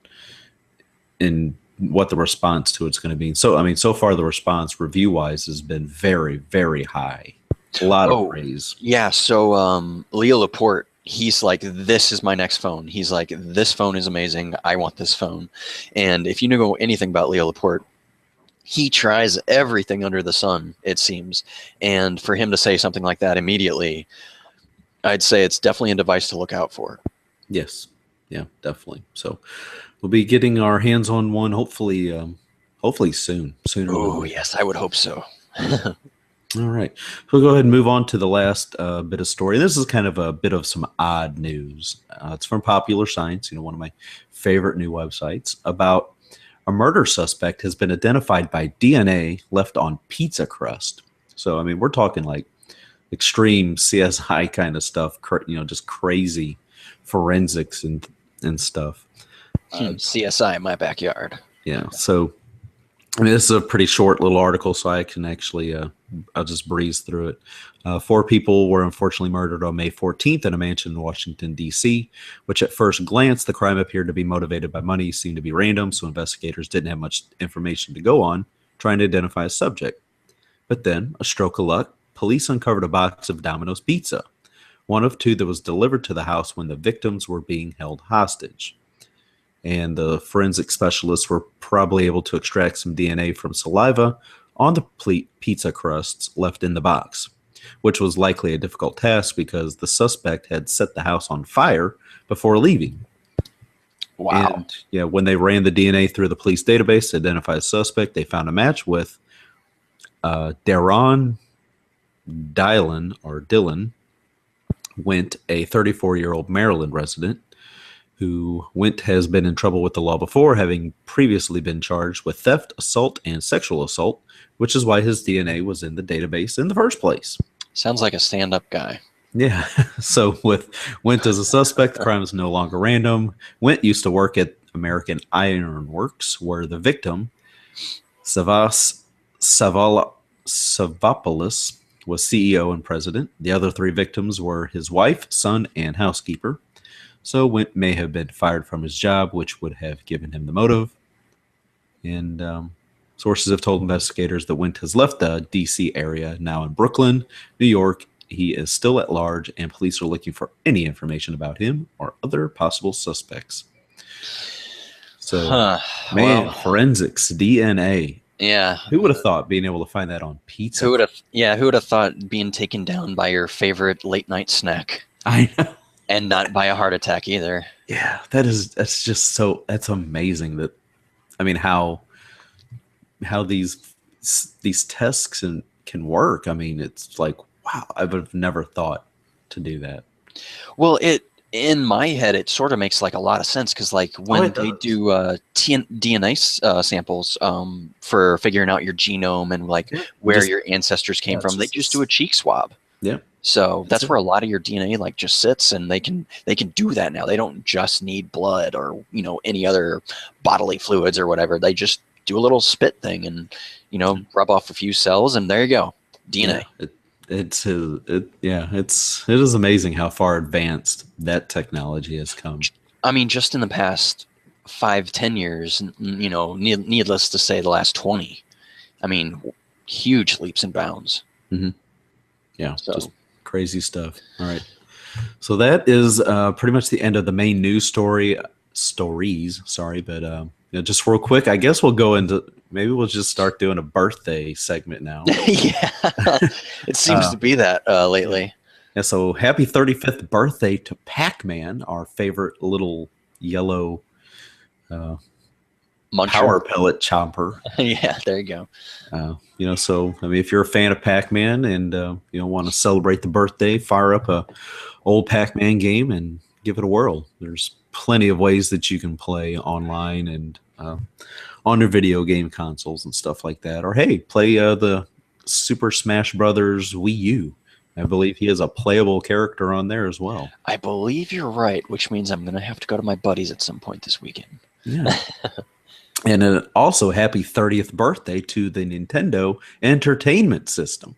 what the response to it's going to be. So, I mean, so far the response review wise has been very, very high. A lot of praise. Yeah. So Leo Laporte, he's like, this is my next phone. He's like, this phone is amazing. I want this phone. And if you know anything about Leo Laporte, he tries everything under the sun, it seems. And for him to say something like that immediately, I'd say it's definitely a device to look out for. Yes. Yeah, definitely. So we'll be getting our hands on one hopefully soon. Oh, yes, I would hope so. All right. We'll go ahead and move on to the last bit of story. This is kind of a bit of some odd news. It's from Popular Science, one of my favorite new websites, about a murder suspect has been identified by DNA left on pizza crust. So, I mean, we're talking like extreme CSI kind of stuff, just crazy forensics and stuff. CSI in my backyard. Yeah. So, I mean, this is a pretty short little article, so I can actually, I'll just breeze through it. 4 people were unfortunately murdered on May 14th in a mansion in Washington, D.C., which at first glance, the crime appeared to be motivated by money, seemed to be random, so investigators didn't have much information to go on trying to identify a subject. But then, a stroke of luck, police uncovered a box of Domino's pizza, one of 2 that was delivered to the house when the victims were being held hostage. And the forensic specialists were probably able to extract some DNA from saliva on the pizza crusts left in the box, which was likely a difficult task because the suspect had set the house on fire before leaving. Wow. And yeah, when they ran the DNA through the police database to identify a suspect, they found a match with Daron Dillon Went, a 34-year-old Maryland resident who has been in trouble with the law before, having previously been charged with theft, assault, and sexual assault, which is why his DNA was in the database in the first place. Sounds like a stand-up guy. Yeah. So with Went as a suspect, the crime is no longer random. Went used to work at American Iron Works, where the victim, Savas Savopoulos, was CEO and president. The other 3 victims were his wife, son, and housekeeper. So Went may have been fired from his job, which would have given him the motive. And sources have told investigators that Went has left the D.C. area, now in Brooklyn, New York. He is still at large, and police are looking for any information about him or other possible suspects. So, forensics, DNA. Yeah. Who would have thought being able to find that on pizza? Who would have thought being taken down by your favorite late night snack? I know. And not by a heart attack either. Yeah, that's amazing that, I mean, how these tests can work. I mean, it's like, wow, I would have never thought to do that. Well, in my head, it sort of makes like a lot of sense because like when they do DNA samples for figuring out your genome and like where your ancestors came from, they just do a cheek swab. Yeah. So that's where a lot of your DNA like just sits, and they can do that now. They don't just need blood or any other bodily fluids or whatever. They just do a little spit thing and rub off a few cells, and there you go, DNA. Yeah, it is amazing how far advanced that technology has come. I mean, just in the past 5, 10 years, needless to say, the last 20. I mean, huge leaps and bounds. Mm-hmm. Yeah, So, just crazy stuff. All right. So that is pretty much the end of the main news stories. Sorry, but just real quick, I guess we'll go into maybe we'll just start doing a birthday segment now. yeah, it seems to be that lately. Yeah, so happy 35th birthday to Pac-Man, our favorite little yellow Muncher. Power pellet chomper. Yeah, there you go. So I mean, if you're a fan of Pac-Man and want to celebrate the birthday, fire up a old Pac-Man game and give it a whirl. There's plenty of ways that you can play online and on your video game consoles and stuff like that. Or hey, play the Super Smash Brothers Wii U. I believe he has a playable character on there as well. I believe you're right, which means I'm going to have to go to my buddies at some point this weekend. Yeah. And also happy 30th birthday to the Nintendo Entertainment System.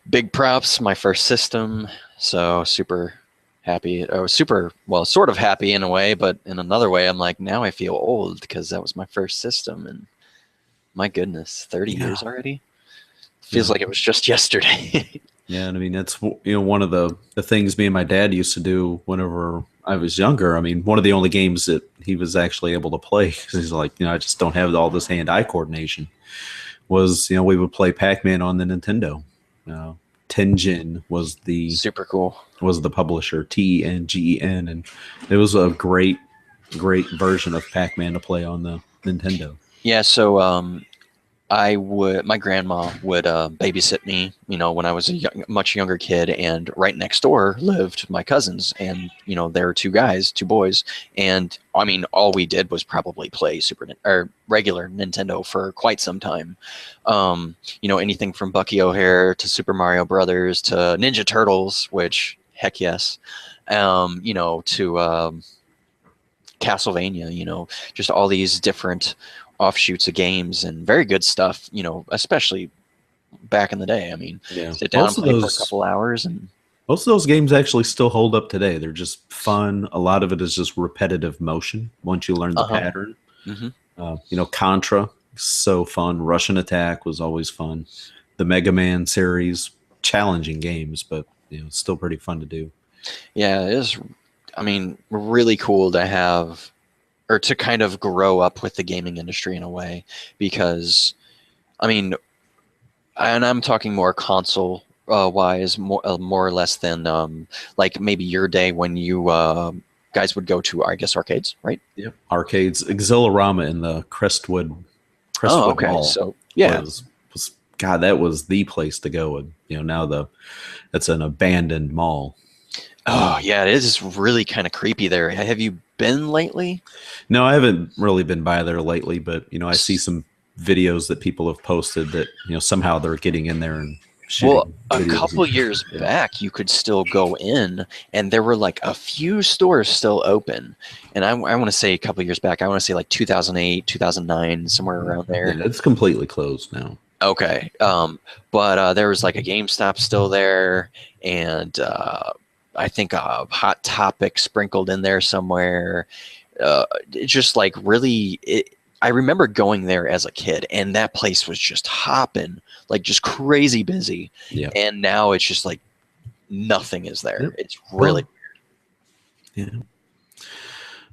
Big props, my first system. So super happy. Sort of happy in a way, but in another way, I'm like, now I feel old because that was my first system. And my goodness, 30 years already? Feels like it was just yesterday. Yeah, and I mean, that's one of the things me and my dad used to do whenever I was younger. I mean, one of the only games that he was actually able to play, because he's like, I just don't have all this hand-eye coordination, was, we would play Pac-Man on the Nintendo. Tengen was the super cool. Was the publisher, TNGEN, and it was a great version of Pac-Man to play on the Nintendo. Yeah, so my grandma would babysit me, when I was a much younger kid, and right next door lived my cousins, and there were two boys, and I mean, all we did was probably play regular Nintendo for quite some time. Anything from Bucky O'Hare to Super Mario Brothers to Ninja Turtles, which heck yes, to Castlevania, just all these different offshoots of games and very good stuff, especially back in the day. I mean, sit down and play for a couple hours, and most of those games actually still hold up today. They're just fun. A lot of it is just repetitive motion once you learn the pattern. Mm-hmm. Contra, so fun. Russian Attack was always fun. The Mega Man series, challenging games, but it's still pretty fun to do. Yeah, it is. I mean, really cool to have, or to kind of grow up with the gaming industry in a way, because, I mean, and I'm talking more console wise, more or less than like maybe your day when you guys would go to, I guess, arcades, right? Yep, arcades, Exhilarama in the Crestwood okay. Mall. So yeah, God, that was the place to go. And now that's an abandoned mall. Oh yeah, it is really kind of creepy there. Have you been lately? No, I haven't really been by there lately, but I see some videos that people have posted that somehow they're getting in there and shooting. Well, a couple years back, you could still go in, and there were like a few stores still open. And I want to say a couple years back, I want to say like 2008, 2009, somewhere around there. Yeah, it's completely closed now. Okay, but there was like a GameStop still there, and I think a Hot Topic sprinkled in there somewhere. It just like really, I remember going there as a kid, and that place was just hopping, like just crazy busy. Yeah. And now it's just like nothing is there. Yep. It's really weird. Yeah.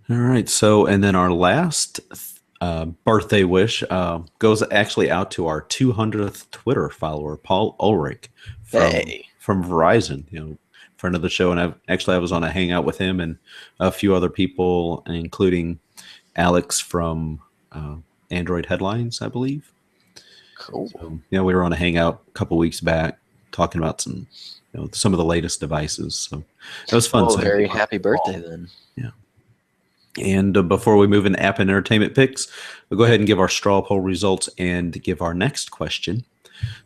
All right. So, and then our last birthday wish goes actually out to our 200th Twitter follower, Paul Ulrich from Verizon. Friend of the show, and I was on a hangout with him and a few other people, including Alex from Android Headlines, I believe. Cool. So, we were on a hangout a couple weeks back talking about some of the latest devices. So that was fun. Well, very happy birthday then. Yeah. And before we move into app and entertainment picks, we'll go ahead and give our straw poll results and give our next question.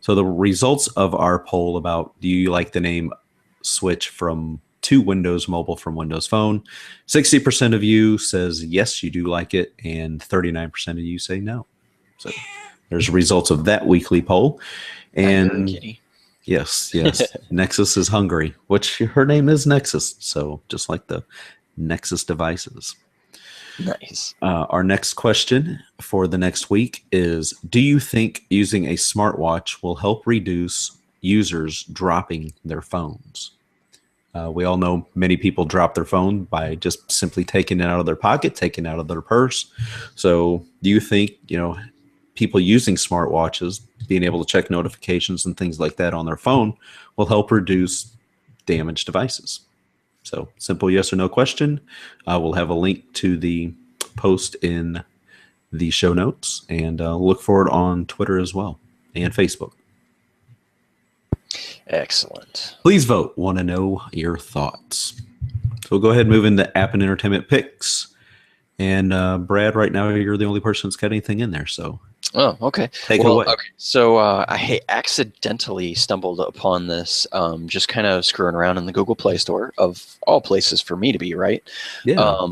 So the results of our poll about, do you like the name Switch to Windows Mobile from Windows Phone? 60% of you says yes, you do like it, and 39% of you say no. So there's results of that weekly poll. And Yes, yes. Nexus is hungry, which her name is Nexus. So just like the Nexus devices. Nice. Our next question for the next week is: do you think using a smartwatch will help reduce users dropping their phones? We all know many people drop their phone by just simply taking it out of their pocket, taking it out of their purse. So, do you think, people using smartwatches, being able to check notifications and things like that on their phone, will help reduce damaged devices? So, simple yes or no question. We'll have a link to the post in the show notes, and look for it on Twitter as well and Facebook. Excellent. Please vote. Want to know your thoughts. So we'll go ahead and move into app and entertainment picks. And Brad, right now you're the only person that's got anything in there. So okay. Take it away. Okay. So I accidentally stumbled upon this, just kind of screwing around in the Google Play Store, of all places for me to be, right? Yeah.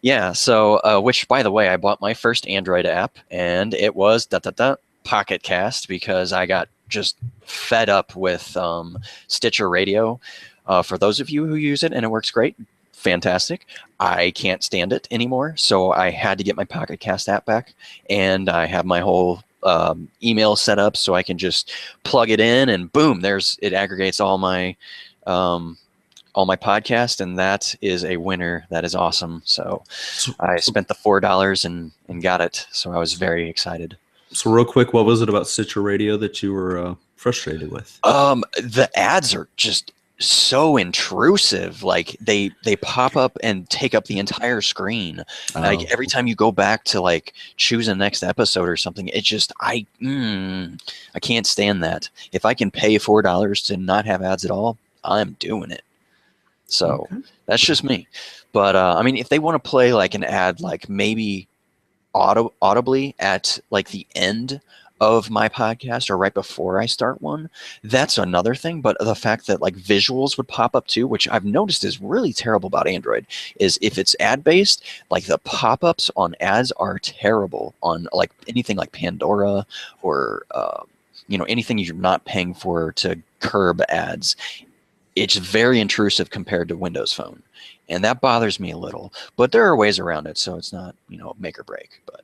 Yeah. So, which, by the way, I bought my first Android app, and it was Pocket Cast, because I got just fed up with Stitcher Radio. For those of you who use it and it works great, fantastic. I can't stand it anymore, so I had to get my Pocket Cast app back, and I have my whole email set up so I can just plug it in, and boom, it aggregates all my podcast, and that is a winner. That is awesome. So I spent the $4 and got it, so I was very excited. So real quick, what was it about Stitcher Radio that you were frustrated with? The ads are just so intrusive. Like they pop up and take up the entire screen. Like every time you go back to like choose a next episode or something, it just I can't stand that. If I can pay $4 to not have ads at all, I'm doing it. So that's just me. But I mean, if they want to play like an ad, like maybe audibly at like the end of my podcast or right before I start one, that's another thing. But the fact that like visuals would pop up too, which I've noticed is really terrible about Android, is if it's ad based, like the pop-ups on ads are terrible on like anything like Pandora or anything you're not paying for to curb ads. It's very intrusive compared to Windows Phone. And that bothers me a little, but there are ways around it, so it's not, make or break. But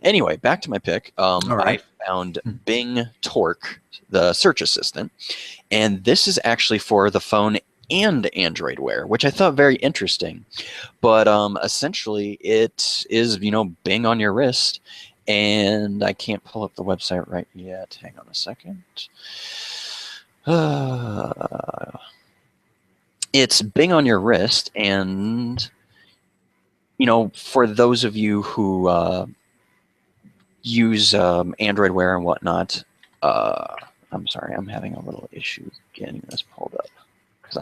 anyway, back to my pick. I found Bing Torque, the search assistant, and this is actually for the phone and Android Wear, which I thought very interesting. But essentially, it is, Bing on your wrist, and I can't pull up the website right yet. Hang on a second. It's Bing on your wrist, and for those of you who use Android Wear and whatnot, I'm sorry, I'm having a little issue getting this pulled up because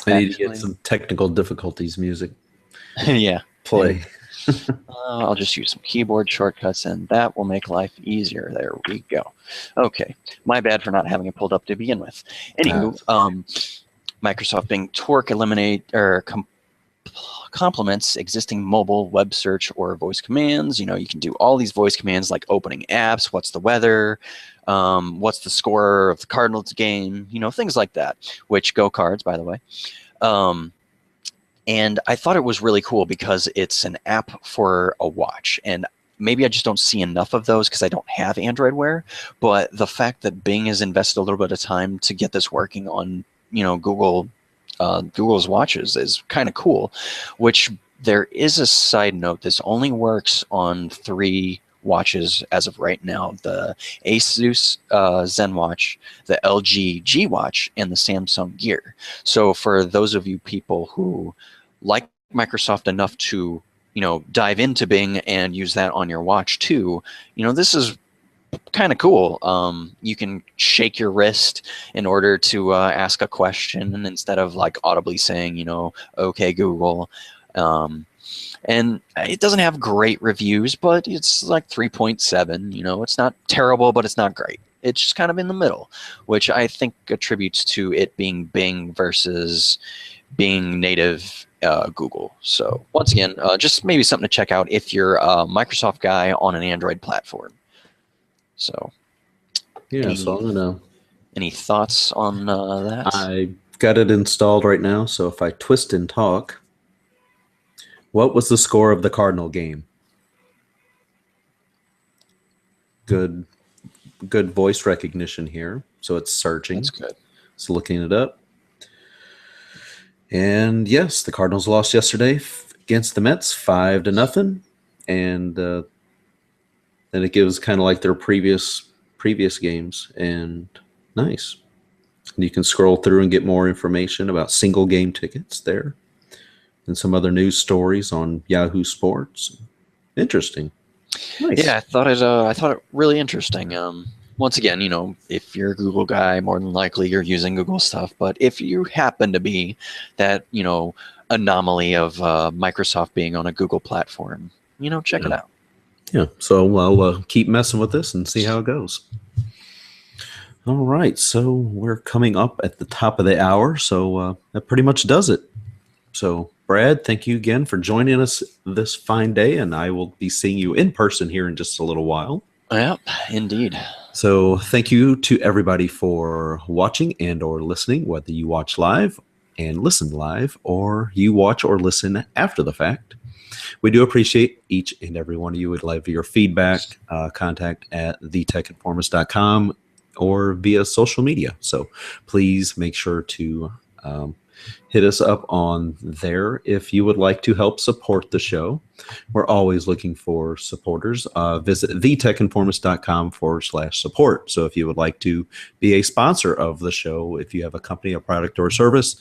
I need to get some technical difficulties music. Yeah, play. I'll just use some keyboard shortcuts, and that will make life easier. There we go. Okay, my bad for not having it pulled up to begin with. Anywho, Microsoft Bing Torque complements existing mobile web search or voice commands. You can do all these voice commands like opening apps, what's the weather, what's the score of the Cardinals game, things like that, which go Cards, by the way. And I thought it was really cool because it's an app for a watch. And maybe I just don't see enough of those because I don't have Android Wear. But the fact that Bing has invested a little bit of time to get this working on Google's watches is kind of cool. Which there is a side note: this only works on 3 watches as of right now: the Asus Zen watch, the LG G watch, and the Samsung Gear. So for those of you people who like Microsoft enough to dive into Bing and use that on your watch too, this is kind of cool. You can shake your wrist in order to ask a question, and instead of like audibly saying, okay, Google. And it doesn't have great reviews, but it's like 3.7. It's not terrible, but it's not great. It's just kind of in the middle, which I think attributes to it being Bing versus being native Google. So once again, just maybe something to check out if you're a Microsoft guy on an Android platform. So yeah, so I'm gonna Any thoughts on that? I got it installed right now, so if I twist and talk, what was the score of the Cardinal game? Good, good voice recognition here. So it's searching. That's good. It's looking it up. And yes, the Cardinals lost yesterday against the Mets 5-0, and then it gives kind of like their previous games. And nice. And you can scroll through and get more information about single game tickets there, and some other news stories on Yahoo Sports. Interesting. Nice. Yeah, I thought it really interesting. Once again, if you're a Google guy, more than likely you're using Google stuff. But if you happen to be that, anomaly of Microsoft being on a Google platform, check it out. Yeah. So I'll keep messing with this and see how it goes. All right. So we're coming up at the top of the hour. So that pretty much does it. So Brad, thank you again for joining us this fine day, and I will be seeing you in person here in just a little while. Yep, indeed. So thank you to everybody for watching and or listening, whether you watch live and listen live or you watch or listen after the fact. We do appreciate each and every one of you. We'd love your feedback, contact at thetechinformist.com or via social media. So please make sure to hit us up on there if you would like to help support the show. We're always looking for supporters. Visit thetechinformist.com/support. So if you would like to be a sponsor of the show, if you have a company, a product, or a service,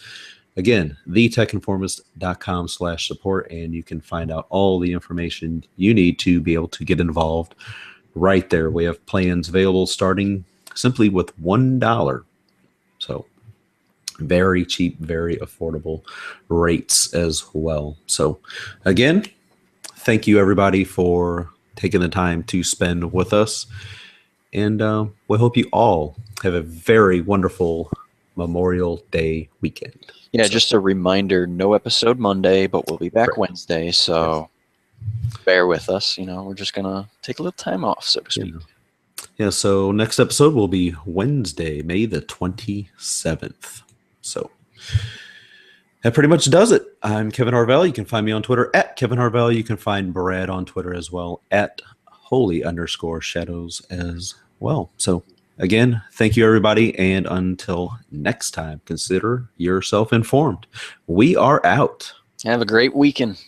again, thetechinformist.com/support, and you can find out all the information you need to be able to get involved right there. We have plans available starting simply with $1. So very cheap, very affordable rates as well. So again, thank you everybody for taking the time to spend with us. And we hope you all have a very wonderful Memorial Day weekend. Yeah, so, just a reminder, no episode Monday, but we'll be back correct. Wednesday. So bear with us. We're just going to take a little time off, so to speak. Yeah, so next episode will be Wednesday, May the 27th. So that pretty much does it. I'm Kevin Harvell. You can find me on Twitter at Kevin Harvell. You can find Brad on Twitter as well at holy_shadows as well. So again, thank you everybody. And until next time, consider yourself informed. We are out. Have a great weekend.